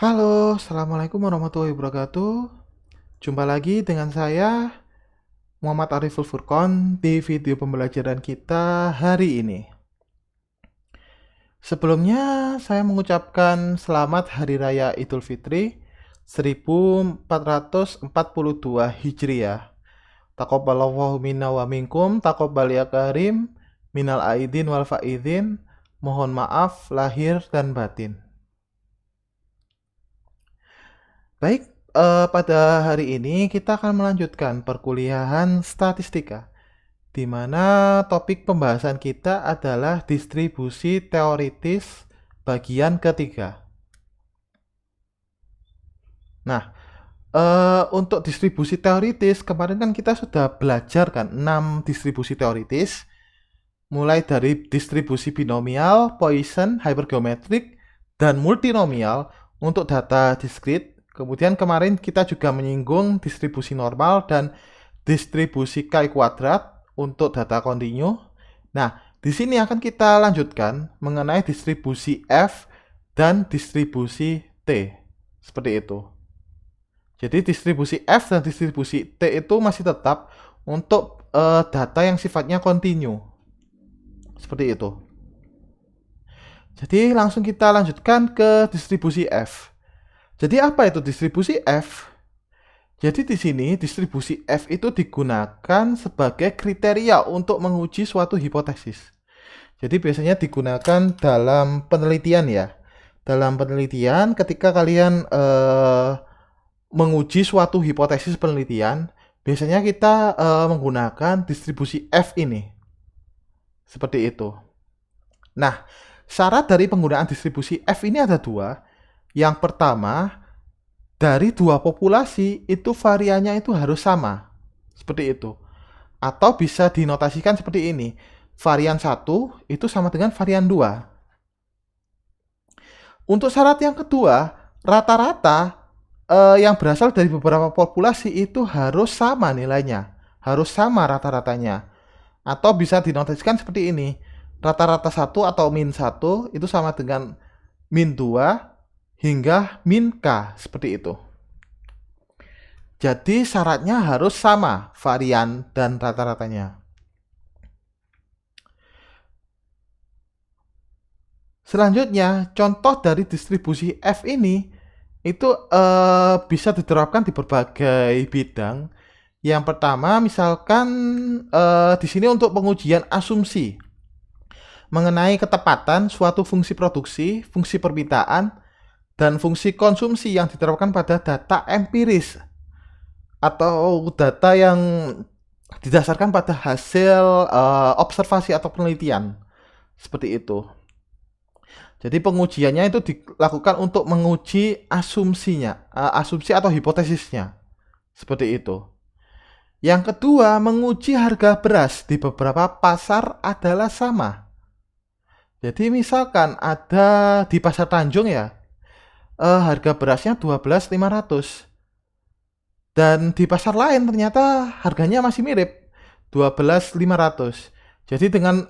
Halo, Assalamualaikum warahmatullahi wabarakatuh. Jumpa lagi dengan saya, Muhammad Ariful Furqon, di video pembelajaran kita hari ini. Sebelumnya, saya mengucapkan selamat Hari Raya Idul Fitri 1442 Hijriah. Taqabbalallahu minna wa minkum, taqabbal ya karim, minal aidin wal faidin, mohon maaf lahir dan batin. Baik, pada hari ini kita akan melanjutkan perkuliahan statistika, di mana topik pembahasan kita adalah distribusi teoritis bagian ketiga. Nah, untuk distribusi teoritis, kemarin kan kita sudah belajar kan 6 distribusi teoritis, mulai dari distribusi binomial, Poisson, hypergeometric, dan multinomial untuk data diskrit. Kemudian kemarin kita juga menyinggung distribusi normal dan distribusi chi kuadrat untuk data kontinu. Nah, di sini akan kita lanjutkan mengenai distribusi F dan distribusi T. Seperti itu. Jadi distribusi F dan distribusi T itu masih tetap untuk data yang sifatnya kontinu. Seperti itu. Jadi langsung kita lanjutkan ke distribusi F. Jadi apa itu distribusi F? Jadi di sini distribusi F itu digunakan sebagai kriteria untuk menguji suatu hipotesis. Jadi biasanya digunakan dalam penelitian ya. Dalam penelitian ketika kalian menguji suatu hipotesis penelitian, biasanya kita menggunakan distribusi F ini. Seperti itu. Nah, syarat dari penggunaan distribusi F ini ada dua. Yang pertama, dari dua populasi itu variannya itu harus sama. Seperti itu. Atau bisa dinotasikan seperti ini. Varian 1 itu sama dengan varian 2. Untuk syarat yang kedua, rata-rata yang berasal dari beberapa populasi itu harus sama nilainya. Harus sama rata-ratanya. Atau bisa dinotasikan seperti ini. Rata-rata 1 atau min 1 itu sama dengan min 2 hingga min K, seperti itu. Jadi syaratnya harus sama varian dan rata-ratanya. Selanjutnya, contoh dari distribusi F ini itu bisa diterapkan di berbagai bidang. Yang pertama, misalkan di sini untuk pengujian asumsi mengenai ketepatan suatu fungsi produksi, fungsi permintaan, dan fungsi konsumsi yang diterapkan pada data empiris atau data yang didasarkan pada hasil observasi atau penelitian. Seperti itu. Jadi pengujiannya itu dilakukan untuk menguji asumsinya, asumsi atau hipotesisnya. Seperti itu. Yang kedua, menguji harga beras di beberapa pasar adalah sama. Jadi misalkan ada di pasar Tanjung ya, harga berasnya 12.500. Dan di pasar lain ternyata harganya masih mirip, 12.500. Jadi dengan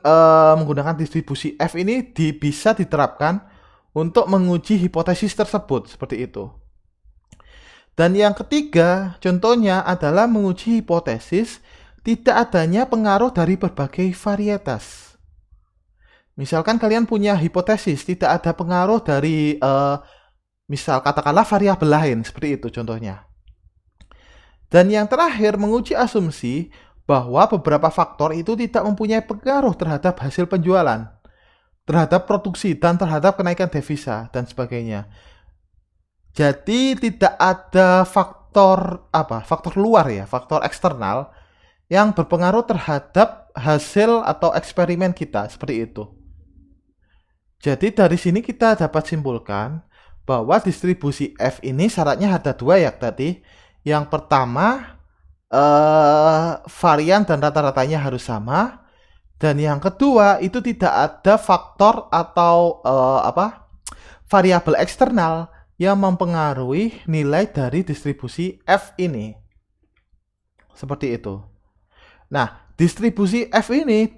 menggunakan distribusi F ini bisa diterapkan untuk menguji hipotesis tersebut, seperti itu. Dan yang ketiga, contohnya adalah menguji hipotesis tidak adanya pengaruh dari berbagai varietas. Misalkan kalian punya hipotesis tidak ada pengaruh dari misal katakanlah variabel lain, seperti itu contohnya. Dan yang terakhir, menguji asumsi bahwa beberapa faktor itu tidak mempunyai pengaruh terhadap hasil penjualan, terhadap produksi, dan terhadap kenaikan devisa, dan sebagainya. Jadi tidak ada faktor faktor luar ya, faktor eksternal yang berpengaruh terhadap hasil atau eksperimen kita, seperti itu. Jadi dari sini kita dapat simpulkan bahwa distribusi F ini syaratnya ada dua ya tadi. Yang pertama, varian dan rata-ratanya harus sama. Dan yang kedua, itu tidak ada faktor atau variabel eksternal yang mempengaruhi nilai dari distribusi F ini. Seperti itu. Nah, distribusi F ini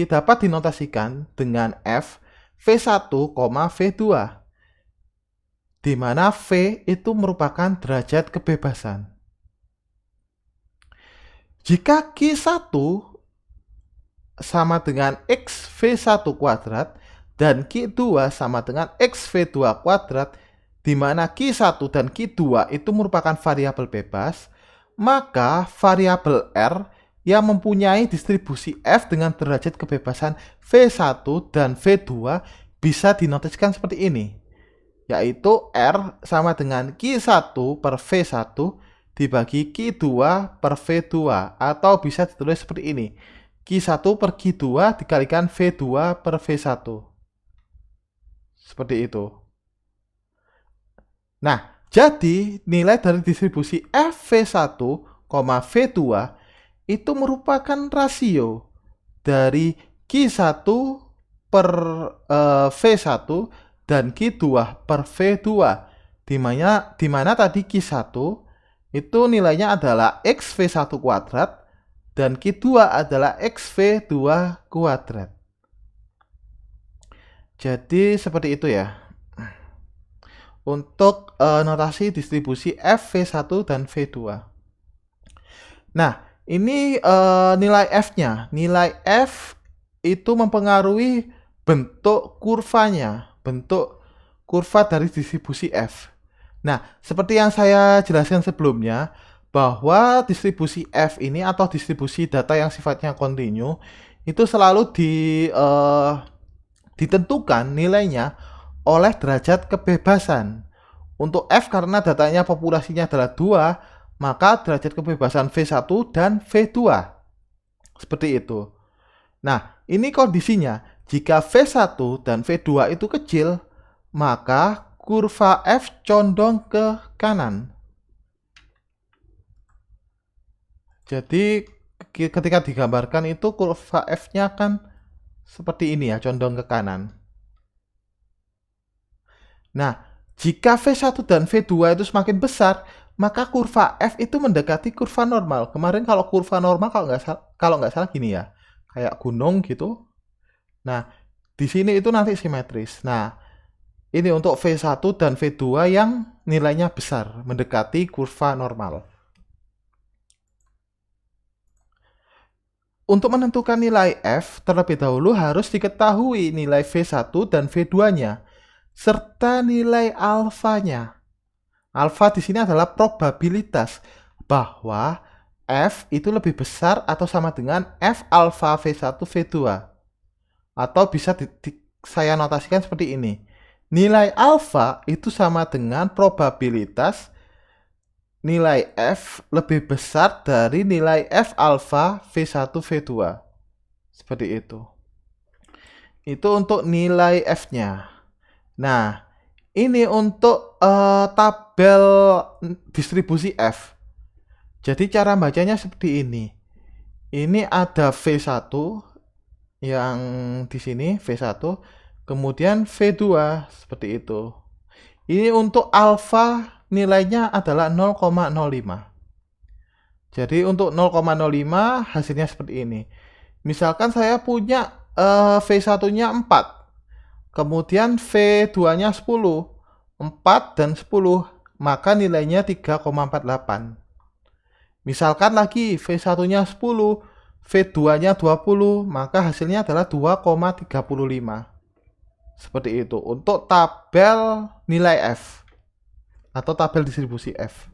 dapat dinotasikan dengan F V1, V2. di mana V itu merupakan derajat kebebasan. Jika Q1 sama dengan X V1 kuadrat dan Q2 sama dengan X V2 kuadrat, di mana Q1 dan Q2 itu merupakan variabel bebas, maka variabel R yang mempunyai distribusi F dengan derajat kebebasan V1 dan V2 bisa dinotasikan seperti ini, yaitu R sama dengan Q1 per V1 dibagi Q2 per V2, atau bisa ditulis seperti ini, Q1 per Q2 dikalikan V2 per V1. Seperti itu. Nah, jadi nilai dari distribusi FV1, V2 itu merupakan rasio dari Q1 per V1 dan Q2 per V2, di mana tadi Q1 itu nilainya adalah X V1 kuadrat dan Q2 adalah X V2 kuadrat. Jadi seperti itu ya untuk notasi distribusi FV1 dan V2. Nah, ini nilai F-nya. Nilai F itu mempengaruhi bentuk kurvanya, bentuk kurva dari distribusi F. Nah, seperti yang saya jelaskan sebelumnya, bahwa distribusi F ini atau distribusi data yang sifatnya kontinu itu selalu ditentukan nilainya oleh derajat kebebasan. Untuk F karena datanya populasinya adalah 2, maka derajat kebebasan V1 dan V2. Seperti itu. Nah, ini kondisinya. Jika V1 dan V2 itu kecil, maka kurva F condong ke kanan. Jadi ketika digambarkan itu kurva F-nya kan seperti ini ya, condong ke kanan. Nah, jika V1 dan V2 itu semakin besar, maka kurva F itu mendekati kurva normal. Kemarin kalau kurva normal kalau nggak salah gini ya, kayak gunung gitu. Nah, di sini itu nanti simetris. Nah, ini untuk V1 dan V2 yang nilainya besar, mendekati kurva normal. Untuk menentukan nilai F, terlebih dahulu harus diketahui nilai V1 dan V2-nya, serta nilai alfanya. Alfa di sini adalah probabilitas bahwa F itu lebih besar atau sama dengan F alfa V1 V2. Atau bisa saya notasikan seperti ini. Nilai alfa itu sama dengan probabilitas nilai F lebih besar dari nilai F alfa V1 V2. Seperti itu. Itu untuk nilai F-nya. Nah, ini untuk tabel distribusi F. Jadi cara bacanya seperti ini. Ini ada V1 yang di sini V1, kemudian V2 seperti itu. Ini untuk alfa nilainya adalah 0,05. Jadi untuk 0,05 hasilnya seperti ini. Misalkan saya punya V1-nya 4. Kemudian V2-nya 10. 4 dan 10, maka nilainya 3,48. Misalkan lagi V1-nya 10, V2-nya 20, maka hasilnya adalah 2,35. Seperti itu untuk tabel nilai F atau tabel distribusi F.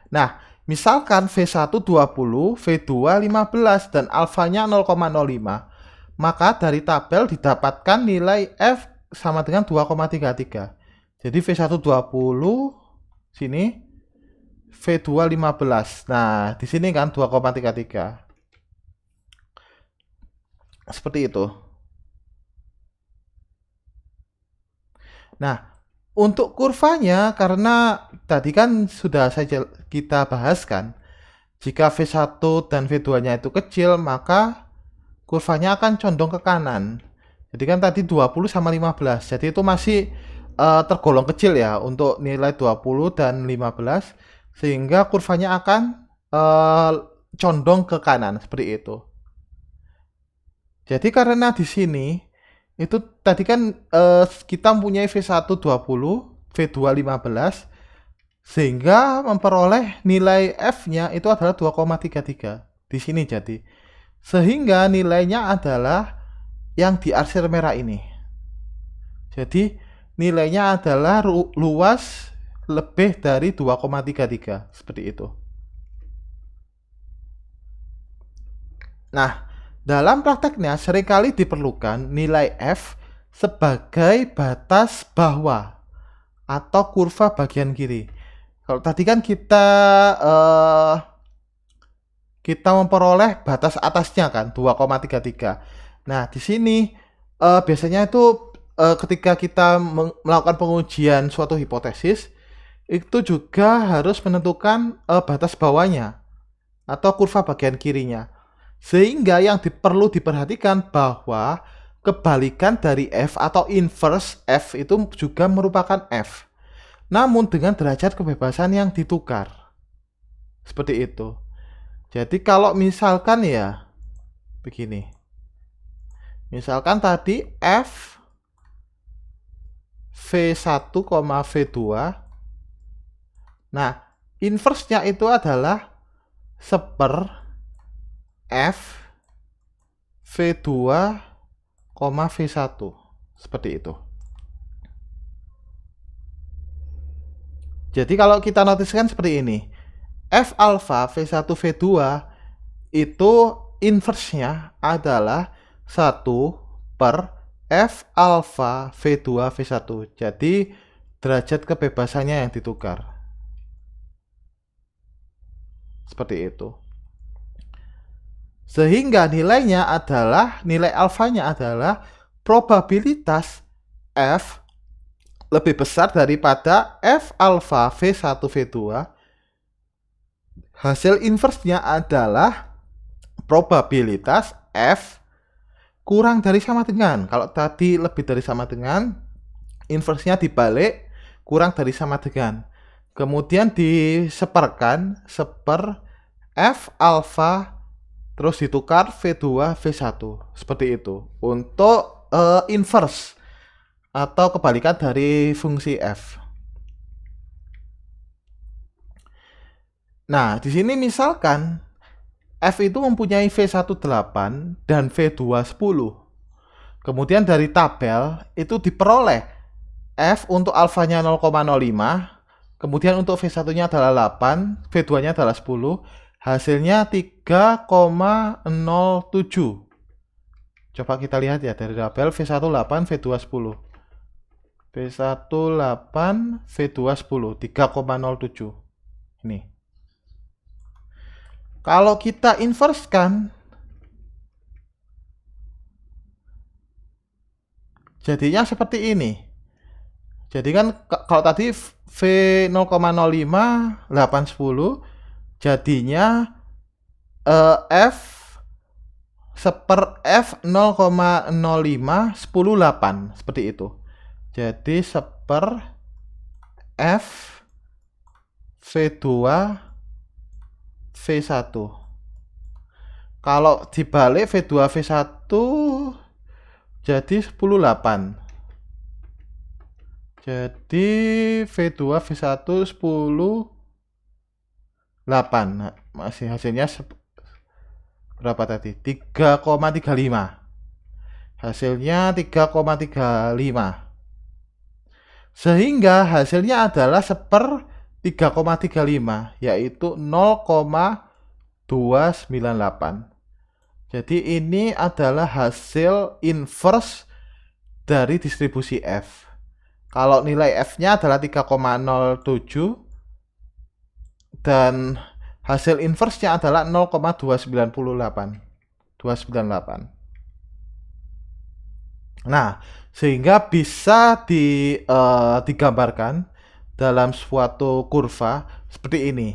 Nah, misalkan V1 20, V2 15 dan alfanya 0,05, maka dari tabel didapatkan nilai F sama dengan 2,33. Jadi V1 20 sini, V2 15. Nah, di sini kan 2,33. Seperti itu. Nah, untuk kurvanya karena tadi kan sudah kita bahaskan, jika V1 dan V2-nya itu kecil, maka kurvanya akan condong ke kanan. Jadi kan tadi 20 sama 15. Jadi itu masih tergolong kecil ya untuk nilai 20 dan 15, sehingga kurvanya akan condong ke kanan seperti itu. Jadi karena di sini itu tadi kan kita mempunyai V1 20, V2 15, sehingga memperoleh nilai F-nya itu adalah 2,33 di sini. Jadi sehingga nilainya adalah yang diarsir merah ini. Jadi nilainya adalah luas lebih dari 2,33 seperti itu. Nah, dalam prakteknya seringkali diperlukan nilai F sebagai batas bawah atau kurva bagian kiri. Kalau tadi kan kita memperoleh batas atasnya kan 2,33. Nah, di sini biasanya itu ketika kita melakukan pengujian suatu hipotesis, itu juga harus menentukan batas bawahnya atau kurva bagian kirinya. Sehingga yang perlu diperhatikan bahwa kebalikan dari F atau inverse F itu juga merupakan F, namun dengan derajat kebebasan yang ditukar. Seperti itu. Jadi kalau misalkan ya begini. Misalkan tadi F V1, V2. Nah, inverse-nya itu adalah seper F V2, V1. Seperti itu. Jadi kalau kita notiskan seperti ini. F alpha V1, V2 itu inverse-nya adalah 1 per F alpha V2, V1. Jadi derajat kebebasannya yang ditukar. Seperti itu. Sehingga nilainya adalah, nilai alfanya adalah probabilitas F lebih besar daripada F alpha V1, V2. Hasil inverse-nya adalah probabilitas F kurang dari sama dengan. Kalau tadi lebih dari sama dengan, inverse-nya dibalik, kurang dari sama dengan. Kemudian diseperkan, seper F alpha, terus ditukar V2, V1. Seperti itu. Untuk inverse atau kebalikan dari fungsi F. Nah, di sini misalkan F itu mempunyai V18 dan V210. Kemudian dari tabel itu diperoleh F untuk alfanya 0,05, kemudian untuk V1-nya adalah 8, V2-nya adalah 10, hasilnya 3,07. Coba kita lihat ya dari tabel V18, V210. V18, V210, 3,07. Ini. Kalau kita inverse-kan, jadinya seperti ini. Jadi kan kalau tadi V 0,05, 810, jadinya F seper F 0,05, 10, 8. Seperti itu. Jadi seper F V2 V1. Kalau dibalik V2 V1 jadi 10, 8. Jadi V2 V1 10, 8. Masih hasilnya berapa tadi? 3,35. Hasilnya 3,35. Sehingga hasilnya adalah seper 3,35, yaitu 0,298. Jadi ini adalah hasil inverse dari distribusi F. Kalau nilai F-nya adalah 3,07 dan hasil inverse-nya adalah 0,298. Nah, sehingga bisa digambarkan dalam suatu kurva seperti ini.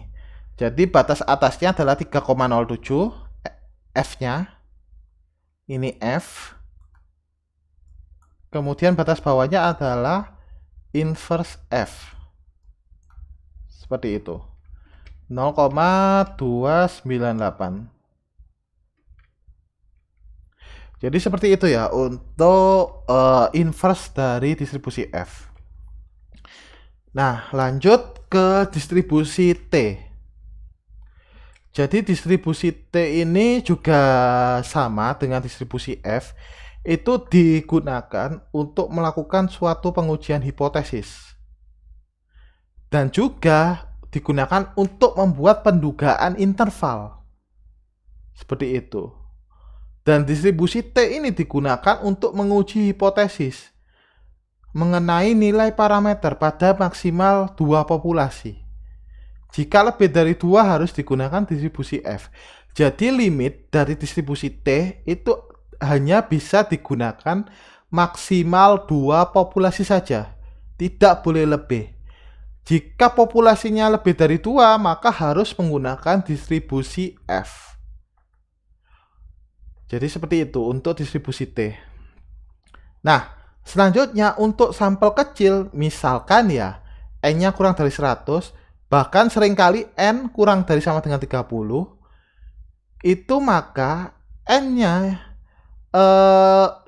Jadi batas atasnya adalah 3,07 F-nya. Ini F. Kemudian batas bawahnya adalah inverse F. Seperti itu. 0,298. Jadi seperti itu ya untuk inverse dari distribusi F. Nah, lanjut ke distribusi T. Jadi distribusi T ini juga sama dengan distribusi F, itu digunakan untuk melakukan suatu pengujian hipotesis. Dan juga digunakan untuk membuat pendugaan interval. Seperti itu. Dan distribusi T ini digunakan untuk menguji hipotesis mengenai nilai parameter pada maksimal dua populasi. Jika lebih dari 2 harus digunakan distribusi F. Jadi limit dari distribusi T itu hanya bisa digunakan maksimal 2 populasi saja. Tidak boleh lebih. Jika populasinya lebih dari 2, maka harus menggunakan distribusi F. Jadi seperti itu untuk distribusi T. Nah, selanjutnya untuk sampel kecil, misalkan ya N-nya kurang dari 100, bahkan seringkali N kurang dari sama dengan 30, itu maka N-nya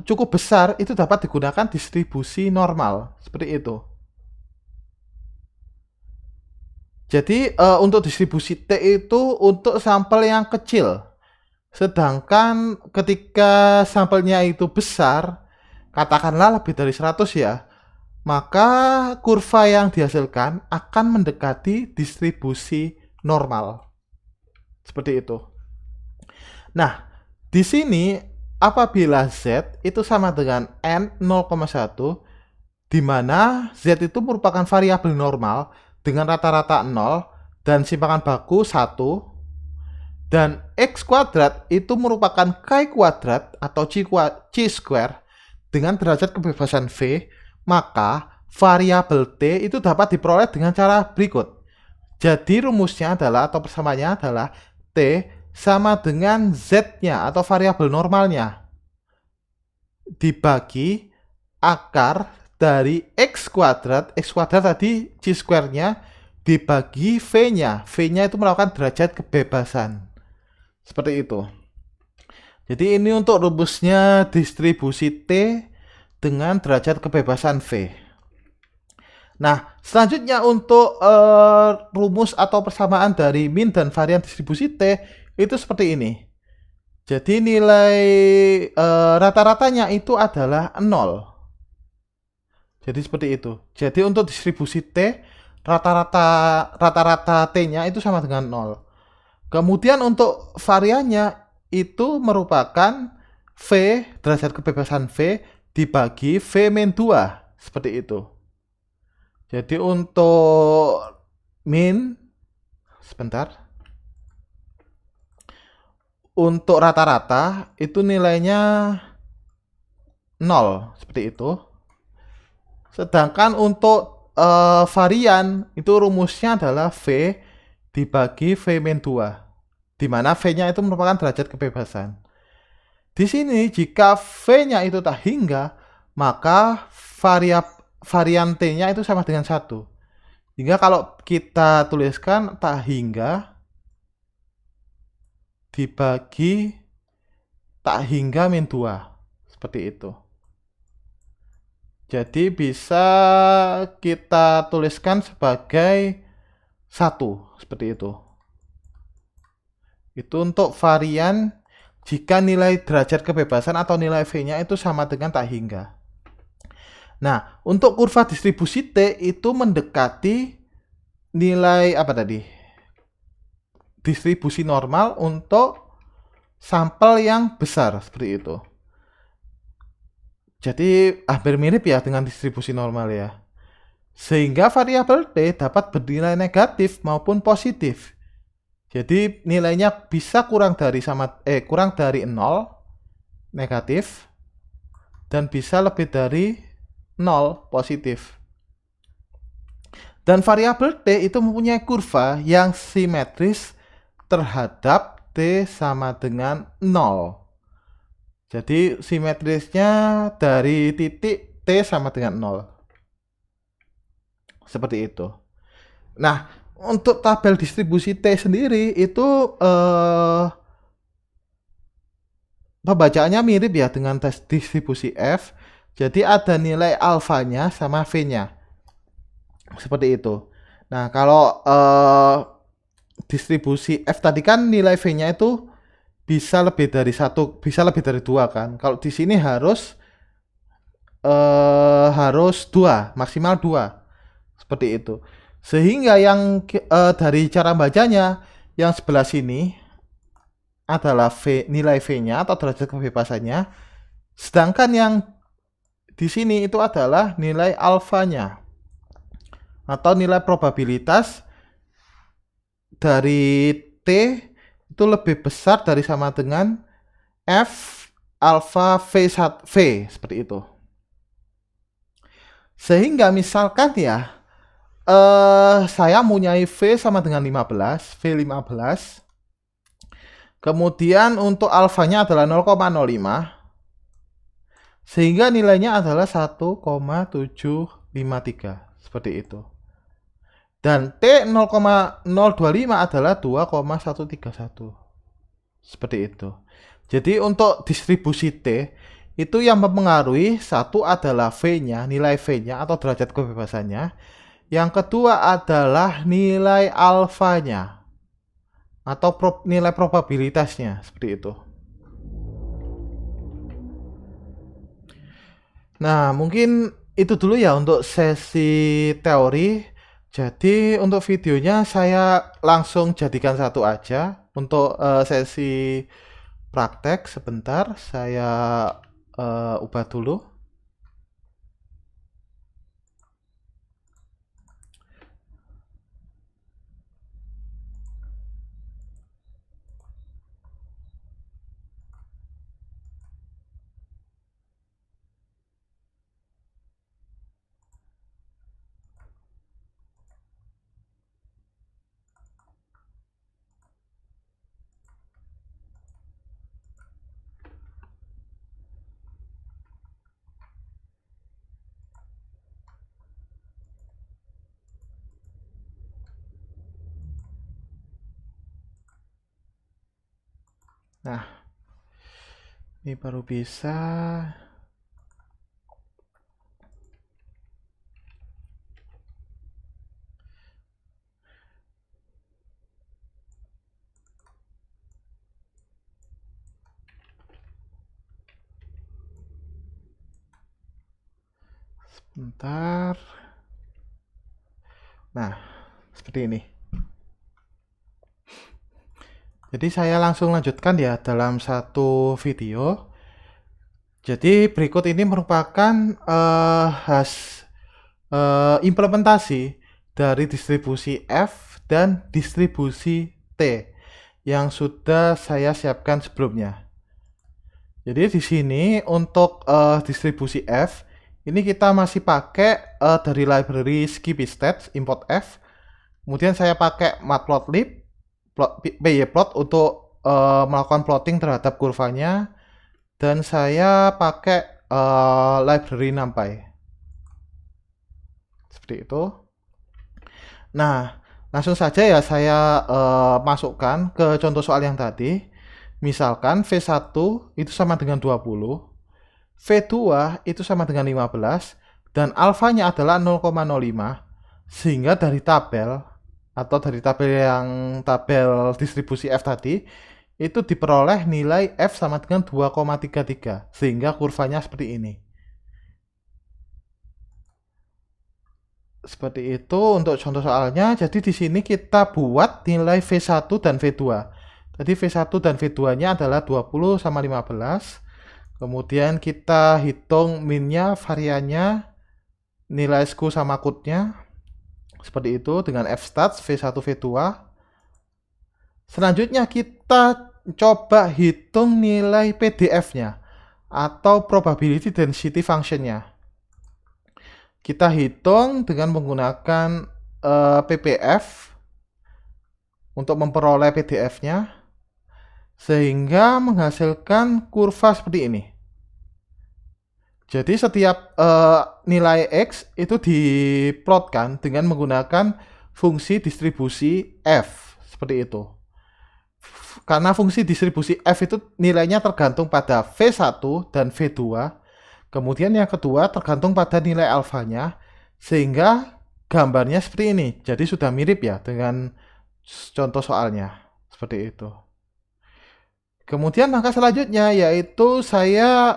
cukup besar, itu dapat digunakan distribusi normal. Seperti itu. Jadi untuk distribusi T itu untuk sampel yang kecil. Sedangkan ketika sampelnya itu besar, katakanlah lebih dari 100 ya, maka kurva yang dihasilkan akan mendekati distribusi normal. Seperti itu. Nah, di sini apabila Z itu sama dengan N 0,1, di mana Z itu merupakan variabel normal dengan rata-rata 0 dan simpangan baku 1, dan X kuadrat itu merupakan K kuadrat atau C square dengan derajat kebebasan V, maka variabel T itu dapat diperoleh dengan cara berikut. Jadi rumusnya adalah atau persamaannya adalah T sama dengan Z-nya atau variabel normalnya dibagi akar dari X kuadrat tadi C square-nya dibagi V-nya. V-nya itu merupakan derajat kebebasan. Seperti itu. Jadi ini untuk rumusnya distribusi T dengan derajat kebebasan V. Nah, selanjutnya untuk rumus atau persamaan dari min dan varian distribusi T itu seperti ini. Jadi nilai rata-ratanya itu adalah 0. Jadi seperti itu. Jadi untuk distribusi T, rata-rata T-nya itu sama dengan 0. Kemudian untuk variannya itu merupakan V, derajat kebebasan V, dibagi V min 2. Seperti itu. Jadi untuk min, sebentar. Untuk rata-rata itu nilainya 0. Seperti itu. Sedangkan untuk varian itu rumusnya adalah V dibagi V min 2. Di mana V-nya itu merupakan derajat kebebasan. Di sini jika V-nya itu tak hingga, maka varian T-nya itu sama dengan 1. Hingga kalau kita tuliskan tak hingga dibagi tak hingga min 2. Seperti itu. Jadi bisa kita tuliskan sebagai 1. Seperti itu. Itu untuk varian jika nilai derajat kebebasan atau nilai V-nya itu sama dengan tak hingga. Nah, untuk kurva distribusi T itu mendekati nilai apa tadi? Distribusi normal untuk sampel yang besar seperti itu. Jadi hampir mirip ya dengan distribusi normal ya. Sehingga variabel T dapat bernilai negatif maupun positif. Jadi nilainya bisa kurang dari 0 negatif dan bisa lebih dari 0 positif. Dan variabel T itu mempunyai kurva yang simetris terhadap T sama dengan 0. Jadi simetrisnya dari titik T sama dengan 0. Seperti itu. Nah, untuk tabel distribusi T sendiri itu pembacaannya mirip ya dengan distribusi F. Jadi ada nilai alfanya sama V-nya. Seperti itu. Nah, kalau distribusi F tadi kan nilai V-nya itu bisa lebih dari satu, bisa lebih dari dua kan. Kalau di sini harus dua, maksimal dua, seperti itu. Sehingga yang dari cara bacanya yang sebelah sini adalah V, nilai V-nya atau derajat kebebasannya, sedangkan yang di sini itu adalah nilai alfanya atau nilai probabilitas dari T itu lebih besar dari sama dengan F alfa V1 V, seperti itu. Sehingga misalkan ya saya mempunyai V sama dengan 15, V15. Kemudian untuk alfanya adalah 0,05. Sehingga nilainya adalah 1,753, seperti itu. Dan T 0,025 adalah 2,131. Seperti itu. Jadi untuk distribusi T itu yang mempengaruhi satu adalah V-nya, nilai V-nya atau derajat kebebasannya. Yang kedua adalah nilai alfanya atau nilai probabilitasnya, seperti itu. Nah, mungkin itu dulu ya untuk sesi teori. Jadi untuk videonya saya langsung jadikan satu aja. Untuk sesi praktek sebentar saya ubah dulu. Nah, ini baru bisa. Sebentar. Nah, seperti ini. Jadi saya langsung lanjutkan ya dalam satu video. Jadi berikut ini merupakan implementasi dari distribusi F dan distribusi T yang sudah saya siapkan sebelumnya. Jadi di sini untuk distribusi F ini kita masih pakai dari library Skippystats import F. Kemudian saya pakai matplotlib, pyplot untuk melakukan plotting terhadap kurvanya, dan saya pakai library NumPy. Seperti itu. Nah, langsung saja ya saya masukkan ke contoh soal yang tadi. Misalkan V1 itu sama dengan 20, V2 itu sama dengan 15, dan alfanya adalah 0,05. Sehingga dari tabel atau dari tabel distribusi F tadi itu diperoleh nilai F sama dengan 2,33 sehingga kurvanya seperti ini. Seperti itu untuk contoh soalnya. Jadi di sini kita buat nilai V1 dan V2. Tadi V1 dan V2-nya adalah 20 sama 15. Kemudian kita hitung minnya, variannya, nilai sku sama kutnya. Seperti itu dengan fstats V1 V2. Selanjutnya kita coba hitung nilai PDF-nya atau probability density function-nya. Kita hitung dengan menggunakan PPF untuk memperoleh PDF-nya sehingga menghasilkan kurva seperti ini. Jadi setiap nilai X itu diplotkan dengan menggunakan fungsi distribusi F, seperti itu. Karena fungsi distribusi F itu nilainya tergantung pada V1 dan V2. Kemudian yang kedua tergantung pada nilai alfanya, sehingga gambarnya seperti ini. Jadi sudah mirip ya dengan contoh soalnya. Seperti itu. Kemudian langkah selanjutnya yaitu saya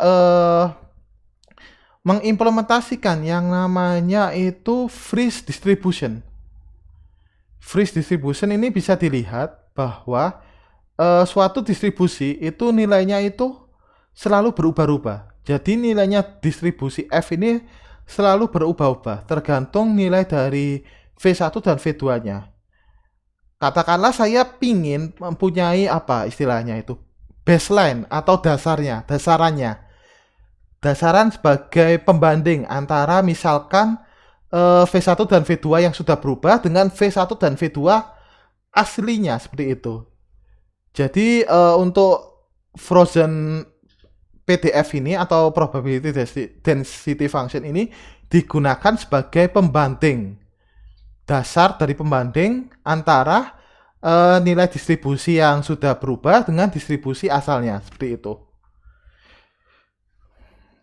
mengimplementasikan yang namanya itu freeze distribution. Freeze distribution ini bisa dilihat bahwa suatu distribusi itu nilainya itu selalu berubah-ubah. Jadi nilainya distribusi F ini selalu berubah-ubah tergantung nilai dari V1 dan V2-nya. Katakanlah saya pingin mempunyai apa istilahnya itu baseline atau dasarannya. Dasaran sebagai pembanding antara misalkan V1 dan V2 yang sudah berubah dengan V1 dan V2 aslinya seperti itu. Jadi untuk frozen PDF ini atau probability density function ini digunakan sebagai pembanding, dasar dari pembanding antara nilai distribusi yang sudah berubah dengan distribusi asalnya seperti itu.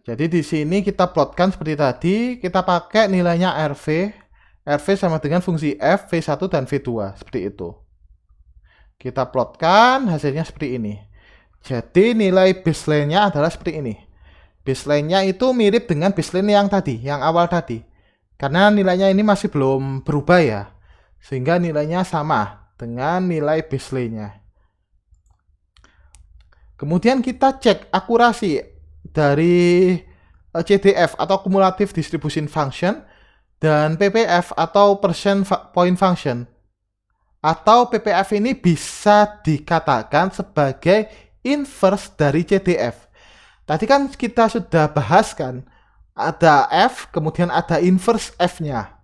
Jadi di sini kita plotkan seperti tadi, kita pakai nilainya RV. RV sama dengan fungsi F, V1 dan V2 seperti itu. Kita plotkan hasilnya seperti ini. Jadi nilai baseline-nya adalah seperti ini. Baseline-nya itu mirip dengan baseline yang tadi, yang awal tadi. Karena nilainya ini masih belum berubah ya. Sehingga nilainya sama dengan nilai baseline-nya. Kemudian kita cek akurasi dari CDF atau cumulative distribution function dan PPF atau percent point function. Atau PPF ini bisa dikatakan sebagai inverse dari CDF. Tadi kan kita sudah bahas kan, ada F, kemudian ada inverse F-nya.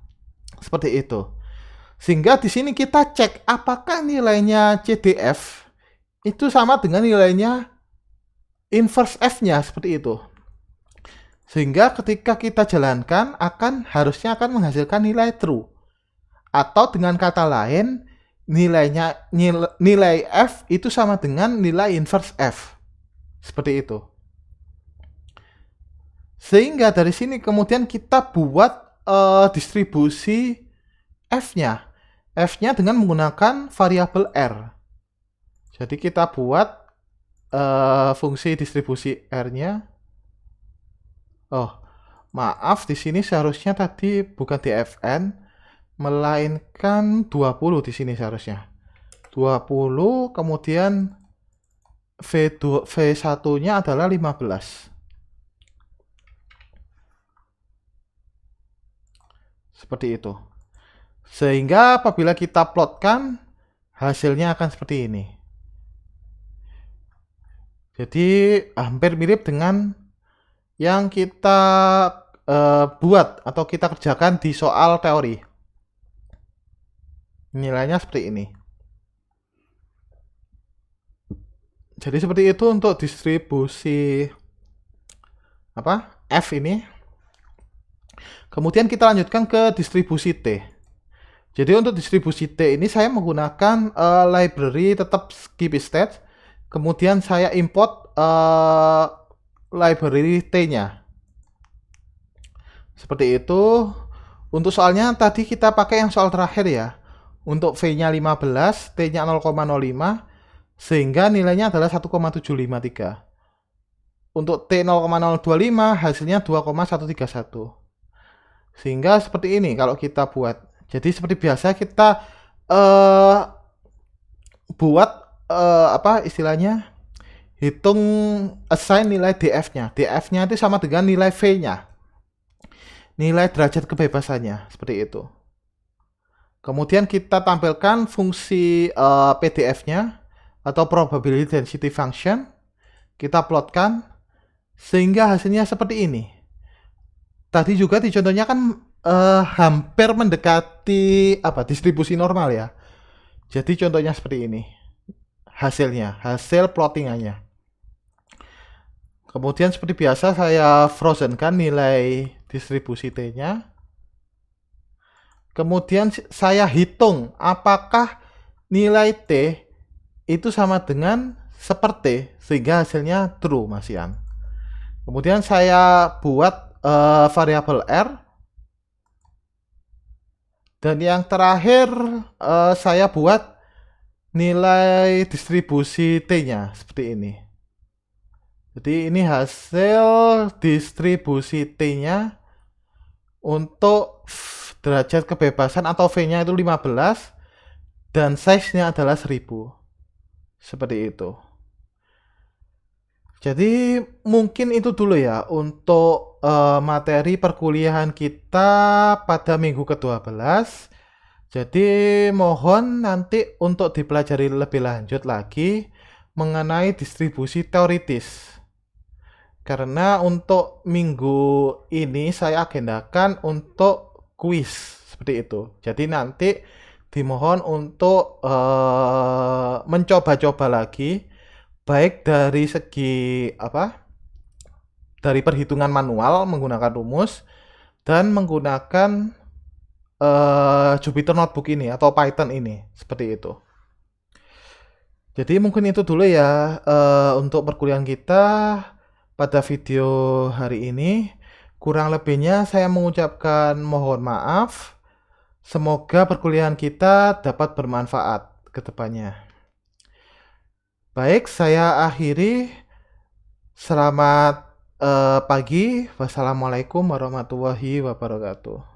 Seperti itu. Sehingga di sini kita cek apakah nilainya CDF itu sama dengan nilainya inverse F-nya, seperti itu. Sehingga ketika kita jalankan harusnya akan menghasilkan nilai true. Atau dengan kata lain, nilai F itu sama dengan nilai inverse F. Seperti itu. Sehingga dari sini kemudian kita buat distribusi F-nya. F-nya dengan menggunakan variabel R. Jadi kita buat fungsi distribusi R-nya. Oh, maaf, di sini seharusnya tadi bukan dfn, melainkan 20 di sini seharusnya. 20, kemudian V1-nya adalah 15. Seperti itu. Sehingga apabila kita plotkan, hasilnya akan seperti ini. Jadi hampir mirip dengan yang kita buat atau kita kerjakan di soal teori. Nilainya seperti ini. Jadi seperti itu untuk distribusi F ini. Kemudian kita lanjutkan ke distribusi T. Jadi untuk distribusi T ini saya menggunakan library tetap skip stage. Kemudian saya import library T-nya. Seperti itu. Untuk soalnya tadi kita pakai yang soal terakhir ya. Untuk V-nya 15, T-nya 0,05, sehingga nilainya adalah 1,753. Untuk T 0,025 hasilnya 2,131. Sehingga seperti ini kalau kita buat. Jadi seperti biasa kita buat istilahnya hitung assign nilai DF-nya. DF-nya itu sama dengan nilai V-nya. Nilai derajat kebebasannya, seperti itu. Kemudian kita tampilkan fungsi PDF-nya atau probability density function. Kita plotkan sehingga hasilnya seperti ini. Tadi juga di contohnya kan hampir mendekati distribusi normal ya. Jadi contohnya seperti ini. Hasil plottingannya. Kemudian seperti biasa saya frozenkan nilai distribusi T-nya. Kemudian saya hitung apakah nilai T itu sama dengan seperti, sehingga hasilnya true, Mas Ian. Kemudian saya buat variabel R. Dan yang terakhir saya buat nilai distribusi T-nya seperti ini. Jadi ini hasil distribusi T-nya untuk derajat kebebasan atau V-nya itu 15 dan size-nya adalah 1000. Seperti itu. Jadi mungkin itu dulu ya untuk materi perkuliahan kita pada minggu ke-12. Jadi mohon nanti untuk dipelajari lebih lanjut lagi mengenai distribusi teoritis. Karena untuk minggu ini saya agendakan untuk kuis seperti itu. Jadi nanti dimohon untuk mencoba-coba lagi baik dari segi dari perhitungan manual menggunakan rumus dan menggunakan Jupyter Notebook ini atau Python ini seperti itu. Jadi mungkin itu dulu ya untuk perkuliahan kita pada video hari ini. Kurang lebihnya saya mengucapkan mohon maaf. Semoga perkuliahan kita dapat bermanfaat ke depannya. Baik, saya akhiri. Selamat pagi. Wassalamualaikum warahmatullahi wabarakatuh.